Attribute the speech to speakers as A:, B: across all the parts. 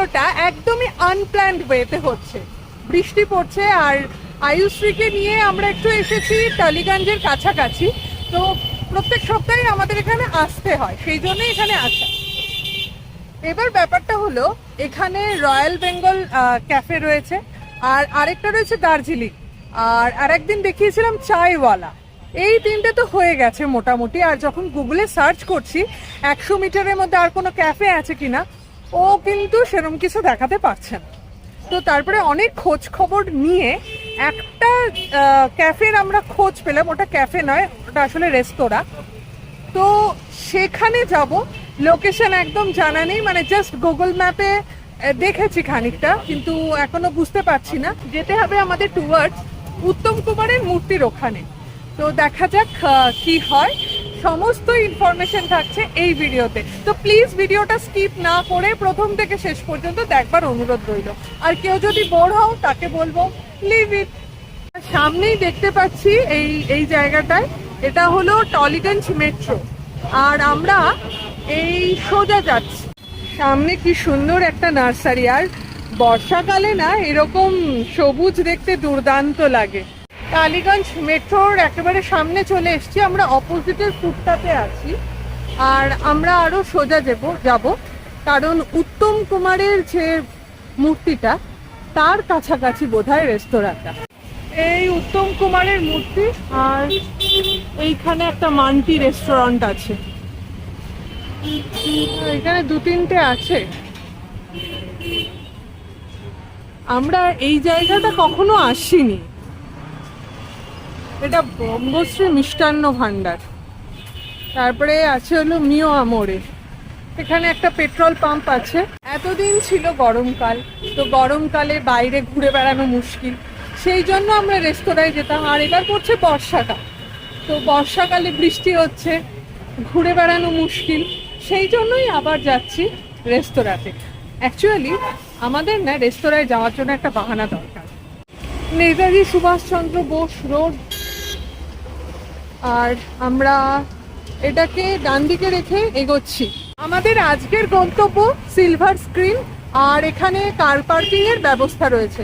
A: ভিডিওটা একদমই আনপ্ল্যান্ড ওয়েতে হচ্ছে। বৃষ্টি পড়ছে আর আয়ুশ্রীকে নিয়ে আমরা একটু এসেছি টালিগঞ্জের কাছাকাছি। তো প্রত্যেক সপ্তাহে আমাদের এখানে আসতে হয়, সেই জন্যই এখানে আসা। এবার ব্যাপারটা হলো, এখানে রয়্যাল বেঙ্গল ক্যাফে রয়েছে, আর আরেকটা রয়েছে দার্জিলিং, আর আরেকদিন দেখিয়েছিলাম চায়ওয়ালা। এই তিনটে তো হয়ে গেছে মোটামুটি। আর যখন গুগলে সার্চ করছি 100 মিটারের মধ্যে আর কোনো ক্যাফে আছে কিনা, ও কিন্তু সেরকম কিছু দেখাতে পারছে না। তো তারপরে অনেক খোঁজ খবর নিয়ে একটা ক্যাফের আমরা খোঁজ পেলাম। ওটা ক্যাফে নয়, ওটা আসলে রেস্তোরাঁ। তো সেখানে যাব, লোকেশন একদম জানা নেই, মানে জাস্ট গুগল ম্যাপে দেখেছি খানিকটা, কিন্তু এখনো বুঝতে পারছি না। যেতে হবে আমাদের টুয়ার্ডস উত্তম কুমারের মূর্তির ওখানে। তো দেখা যাক কি হয়। সমস্ত ইনফরমেশন থাকছে এই ভিডিওতে, তো প্লিজ ভিডিওটা স্কিপ না করে প্রথম থেকে শেষ পর্যন্ত দেখবার অনুরোধ রইল। আর কেউ যদি বোর হও তাকে বলবো লিভ ইট। সামনেই দেখতে পাচ্ছি এই জায়গাটায়, এটা হলো টালিগঞ্জ মেট্রো, আর আমরা এই সোজা যাচ্ছি। সামনে কি সুন্দর একটা নার্সারি, আর বর্ষাকালে না এরকম সবুজ দেখতে দুর্দান্ত লাগে। টালিগঞ্জ মেট্রোর একেবারে সামনে চলে এসেছি, আমরা অপোজিটের ফুটপাতে আছি। আর আমরা আরো সোজা যাব, কারণ উত্তম কুমারের যে মূর্তিটা তার কাছাকাছি বোধহয় রেস্তোরাঁটা। এই উত্তম কুমারের মূর্তি, আর এইখানে একটা মান্টি রেস্টুরেন্ট আছে। এখানে 2-3টে আছে। আমরা এই জায়গাটা কখনো আসিনি। এটা বঙ্গশ্রী মিষ্টান্ন ভান্ডার। তারপরে আছে হলো মিও আমোরে। এখানে একটা পেট্রোল পাম্প আছে। এতদিন ছিল গরমকাল, তো গরমকালে বাইরে ঘুরে বেড়ানো মুশকিল, সেই জন্য আমরা রেস্তোরাঁয় যেতাম। আর এবার পড়ছে বর্ষাকাল, তো বর্ষাকালে বৃষ্টি হচ্ছে, ঘুরে বেড়ানো মুশকিল, সেই জন্যই আবার যাচ্ছি রেস্তোরাঁতে। অ্যাকচুয়ালি আমাদের না রেস্তোরাঁয় যাওয়ার জন্য একটা বাহানা দরকার। নেতাজি সুভাষচন্দ্র বোস রোড, আর আমরা এটাকে ডান দিকে রেখে এগোচ্ছি। আমাদের আজকের গন্তব্য সিলভার স্ক্রিন, আর এখানে কার পার্কিং এর ব্যবস্থা রয়েছে।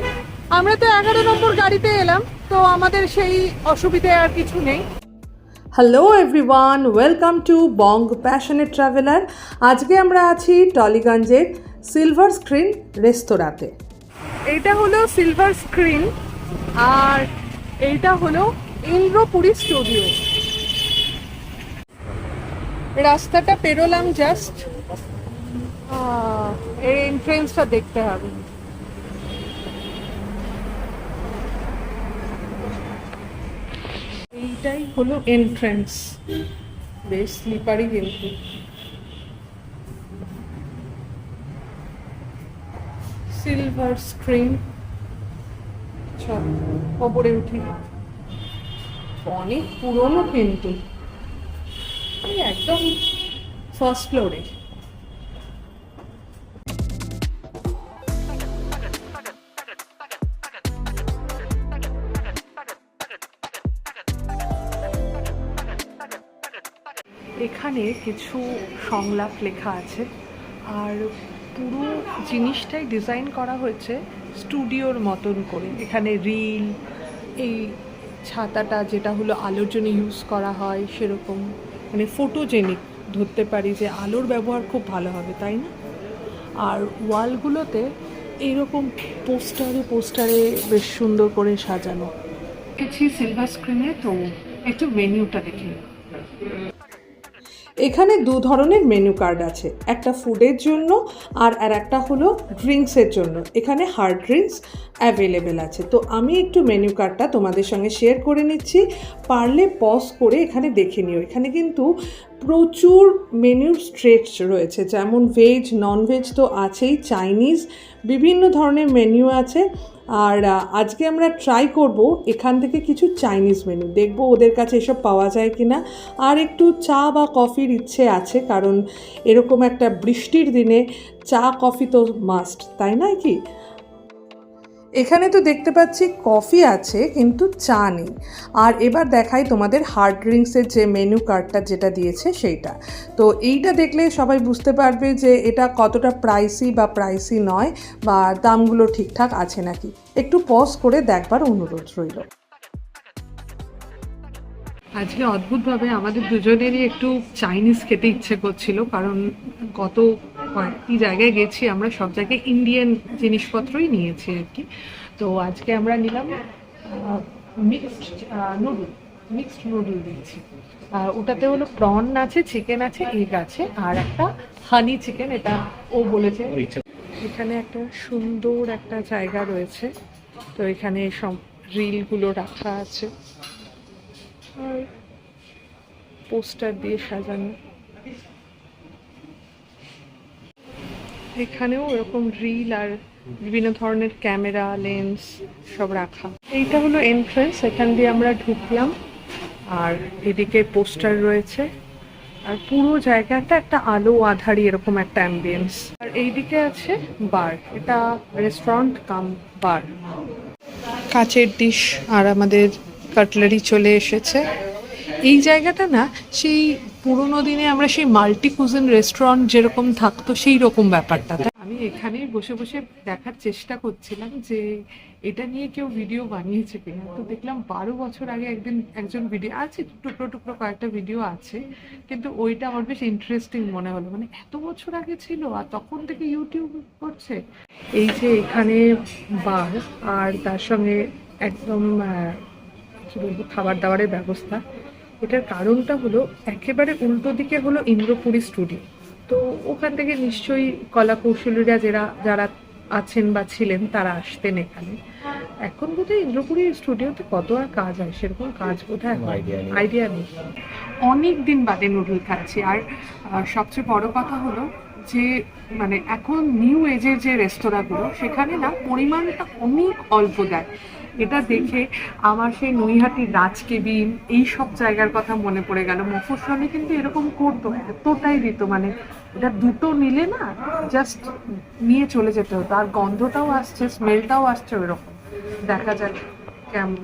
A: আমরা তো 11 নম্বর গাড়িতে এলাম, তো আমাদের সেই অসুবিধে আর কিছু নেই। Hello everyone, welcome to Bong passionate traveller. আজকে আমরা আছি টালিগঞ্জের সিলভার স্ক্রিন রেস্তোরাঁতে। এইটা হলো সিলভার স্ক্রিন, আর এইটা হলো ইন্দ্রপুরী স্টুডিও। রাস্তাটা পেরোলাম জাস্ট, এর এন্ট্রেন্সটা দেখতে হবে। এইটাই হলো এন্ট্রেন্স, বেশ স্লিপারি কিন্তু। সিলভার স্ক্রিন, চল ওপরে উঠি। অনেক পুরনো কিন্তু, একদম ফার্স্ট ফ্লোরে। এখানে কিছু সংলাপ লেখা আছে, আর পুরো জিনিসটাই ডিজাইন করা হয়েছে স্টুডিওর মতন করে। এখানে রিল, এই ছাতাটা যেটা হলো আলোর জন্য ইউজ করা হয় সেরকম, মানে ফটোজেনিক ধরতে পারি যে আলোর ব্যবহার খুব ভালো হবে, তাই না? আর ওয়ালগুলোতে এইরকম পোস্টারে বেশ সুন্দর করে সাজানো। কিছু সিলভার স্ক্রিনে, তো একটু মেনুটা দেখি। এখানে 2 ধরনের মেনু কার্ড আছে, একটা ফুডের জন্য আর একটা হলো ড্রিঙ্কসের জন্য। এখানে হার্ড ড্রিঙ্কস অ্যাভেলেবেল আছে। তো আমি একটু মেনু কার্ডটা তোমাদের সঙ্গে শেয়ার করে নিচ্ছি, পারলে পজ করে এখানে দেখে নিও। এখানে কিন্তু প্রচুর মেনুর স্ট্রেচ রয়েছে, যেমন ভেজ, ননভেজ তো আছেই, চাইনিজ, বিভিন্ন ধরনের মেনু আছে। আর আজকে আমরা ট্রাই করব এখান থেকে কিছু চাইনিজ মেনু, দেখব ওদের কাছে এসব পাওয়া যায় কিনা। আর একটু চা বা কফির ইচ্ছে আছে, কারণ এরকম একটা বৃষ্টির দিনে চা কফি তো মাস্ট, তাই নয় কি? এখানে তো দেখতে পাচ্ছি কফি আছে কিন্তু চা নেই। আর এবার দেখাই তোমাদের হার্ড ড্রিঙ্কসের যে মেনু কার্ডটা যেটা দিয়েছে সেইটা। তো এইটা দেখলে সবাই বুঝতে পারবে যে এটা কতটা প্রাইসি বা প্রাইসি নয়, বা দামগুলো ঠিকঠাক আছে নাকি। একটু পজ করে দেখবার অনুরোধ রইল। আজকে অদ্ভুতভাবে আমাদের দুজনেরই একটু চাইনিজ খেতে ইচ্ছে করছিল, কারণ গত কয়েকটি জায়গায় গেছি আমরা, সব জায়গায় ইন্ডিয়ান জিনিসপত্রই নিয়েছি আর কি। তো আজকে আমরা নিলাম মিক্সড নুডল দিয়েছি। ওটাতে হলো প্রন আছে, চিকেন আছে, এগ আছে, আর একটা হানি চিকেন, এটা ও বলেছে। এখানে একটা সুন্দর একটা জায়গা রয়েছে, তো এখানে সব রিলগুলো রাখা আছে আর পোস্টার দিয়ে সাজানো। এখানেও এরকম রিল আর বিভিন্ন ধরনের ক্যামেরা, লেন্স সব রাখা। এইটা হলো এন্ট্রান্স, এখান দিয়ে আমরা ঢুকলাম। আর এদিকে পোস্টার রয়েছে, আর পুরো জায়গাটা একটা আলো আধারি এরকম একটা অ্যাম্বিয়েন্স। আর এইদিকে আছে বার, এটা রেস্টুরেন্ট কাম বার। কাচের ডিশ আর আমাদের কাটলারি চলে এসেছে। এই জায়গাটা না সেই পুরোনো দিনে আমরা সেই মাল্টি কুজিন রেস্টুরেন্ট যেরকম থাকতো সেই রকম ব্যাপারটা। আমি এখানেই বসে বসে দেখার চেষ্টা করছিলাম যে এটা নিয়ে কেউ ভিডিও বানিয়েছে কিনা। তো দেখলাম 12 বছর আগে একজন ভিডিও আছে, টুকরো টুকরো কয়েকটা ভিডিও আছে, কিন্তু ওইটা আমার বেশ ইন্টারেস্টিং মনে হলো। মানে এত বছর আগে ছিল আর তখন থেকে ইউটিউব করছে। এই যে এখানে বার আর তার সঙ্গে একদম কি বলবো খাবার দাবারের ব্যবস্থা। এটার কারণটা হলো একেবারে উল্টো দিকে হলো ইন্দ্রপুরী স্টুডিও। তো ওখান থেকে নিশ্চয়ই কলা কৌশলীরা যারা আছেন বা ছিলেন তারা আসতেন এখানে। এখন বোধহয় ইন্দ্রপুরী স্টুডিওতে কত আর কাজ হয়, সেরকম কাজ বোধহয় আইডিয়া নেই। অনেক দিন বাদে নুডল খাচ্ছি। আর সবচেয়ে বড় কথা হলো যে মানে এখন নিউ এজের যে রেস্তোরাঁগুলো সেখানে না পরিমাণটা অনেক অল্প দেয়। এটা দেখে আমার সেই নৈহাটির রাজকেবিন এই সব জায়গার কথা মনে পড়ে গেল। মফস্বলে কিন্তু এরকম করতো, এতটাই দিত, মানে এটা দুটো নিলে না জাস্ট নিয়ে চলে যেতে হতো। আর গন্ধটাও আসছে, স্মেলটাও আসছে ওইরকম। দেখা যাক কেমন।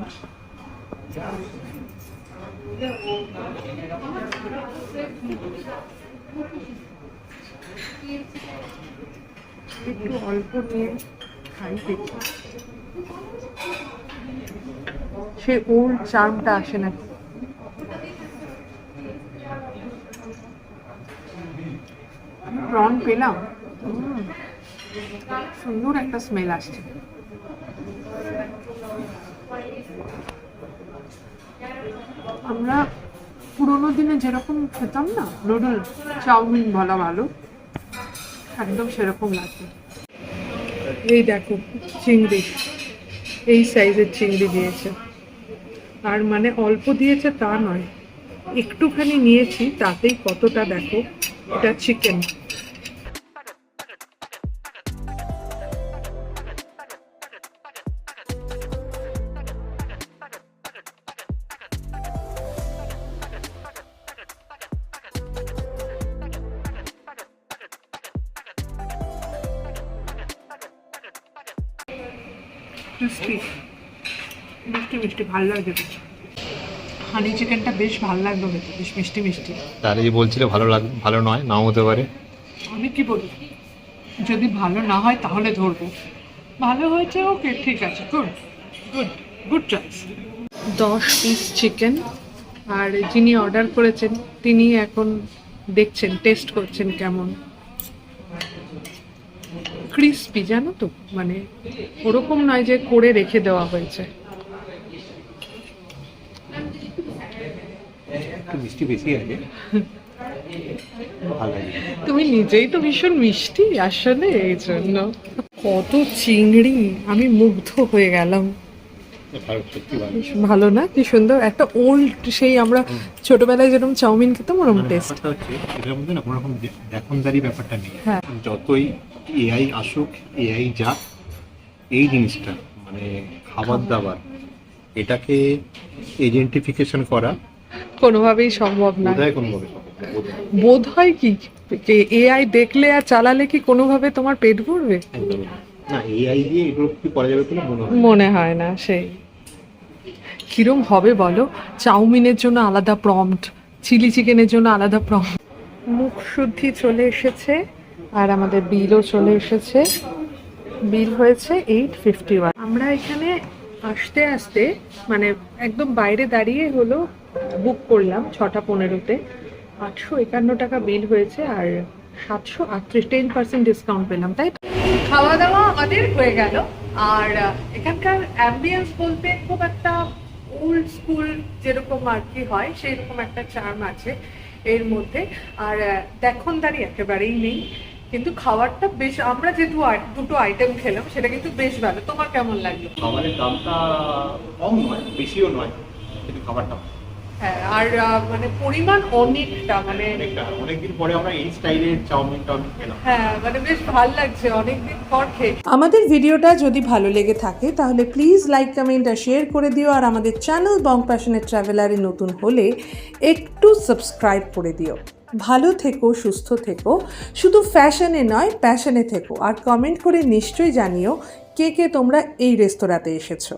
A: একটু অল্প নিয়ে খাই দেখি সে ওল্ড চার্মটা আসে না। প্রন পেলাম, সুন্দর একটা স্মেল আসছে। আমরা পুরোনো দিনে যেরকম খেতাম না নুডল, চাউমিন বলা ভালো, একদম সেরকম লাগছে। এই দেখো চিংড়ি, এই সাইজের চিংড়ি দিয়েছে। আর মানে অল্প দিয়েছে তা নয়, একটুখানি নিয়েছি তাতেই কতটা দেখো। এটা চিকেন। মিষ্টি মিষ্টি মিষ্টি ভালো লাগছে। হানি চিকেনটা বেশ ভালো লাগলো খেতে, বেশ মিষ্টি মিষ্টি।
B: তাহলে যে বলছিলে ভালো নয়, নাও হতে পারে।
A: আমি কি বলি, যদি ভালো না হয় তাহলে ধরবো, ভালো হয়েছে ওকে ঠিক আছে, good good good choice. 10 piece chicken. আর যিনি অর্ডার করেছেন তিনি এখন দেখছেন, টেস্ট করছেন কেমন। ক্রিস্পি জানো তো, মানে ওরকম নয় যে করে রেখে দেওয়া হয়েছে।
B: একটু মিষ্টি বেশি আছে, ভালো লাগে।
A: তুমি নিজেই তো ভীষণ মিষ্টি আসলে, এই জন্য। কত চিংড়ি, আমি মুগ্ধ হয়ে গেলাম। ভালো না, কি সুন্দর একটা ওল্ড, সেই আমরা ছোটবেলায় যেরকম চাউমিন খেতাম ওরকম টেস্ট।
B: এটার মধ্যে না কোনো রকম দেখনদারি ব্যাপারটা নেই।
A: হ্যাঁ,
B: যতই এআই আসুক, এআই যাক, এই জিনিসটা মানে খাবার দাবার এটাকে এজেন্টিফিকেশন করা
A: কোনোভাবেই সম্ভব না।
B: বোধহয় কোনোভাবে
A: বোধ হয় কি এআই দেখলে আর চালালে কি কোনোভাবে তোমার পেট ভরবে?
B: না এআই দিয়ে এগুলো কি করা যাবে বলে মনে হয় না।
A: মনে হয় না। সেই কিরম হবে বলো, চাউমিনের জন্য আলাদা প্রম্পট, চিলি চিকেনের জন্য আলাদা প্রম্পট। মুখ শুদ্ধি চলে এসেছে আর আমাদের বিলও চলে এসেছে। বিল হয়েছে 851। আমরা এখানে আসতে আসতে মানে একদম বাইরে দাঁড়িয়ে হলো বুক করলাম 6:15-তে, 851 টাকা বিল হয়েছে আর 738 10% ডিসকাউন্ট পেলাম, তাই তো? খাওয়া দাওয়া আমাদের হয়ে গেল। আর এখানকার অ্যাম্বিয়েন্স বলতে খুব একটা ওল্ড স্কুল যেরকম আর কি হয় সেই রকম একটা চার্ম আছে এর মধ্যে। আর দেখনদারি একেবারেই নেই, কিন্তু খাবারটা বেশ, আমরা যে দুটো আইটেম খেলাম সেটা কিন্তু বেশ ভালো। তোমার কেমন লাগলো?
B: খাবারের দামটা কম নয়, বেশিও নয়, কিন্তু খাবারটা
A: হ্যাঁ, আর মানে পরিমাণ অনেকটা, মানে
B: অনেকদিন পরে আমরা এই স্টাইলের চাউমিন খেলাম।
A: হ্যাঁ মানে বেশ ভালো লাগছে অনেকদিন পর খেয়ে।
C: আমাদের ভিডিওটা যদি ভালো লেগে থাকে তাহলে প্লিজ লাইক, কমেন্ট আর শেয়ার করে দিও। আর আমাদের চ্যানেল বং প্যাশনেট ট্রাভেলারে নতুন হলে একটু সাবস্ক্রাইব করে দিও। ভালো থেকো, সুস্থ থেকো, শুধু ফ্যাশনে নয় প্যাশনে থেকো। আর কমেন্ট করে নিশ্চয়ই জানিও কে কে তোমরা এই রেস্তোরাঁতে এসেছো।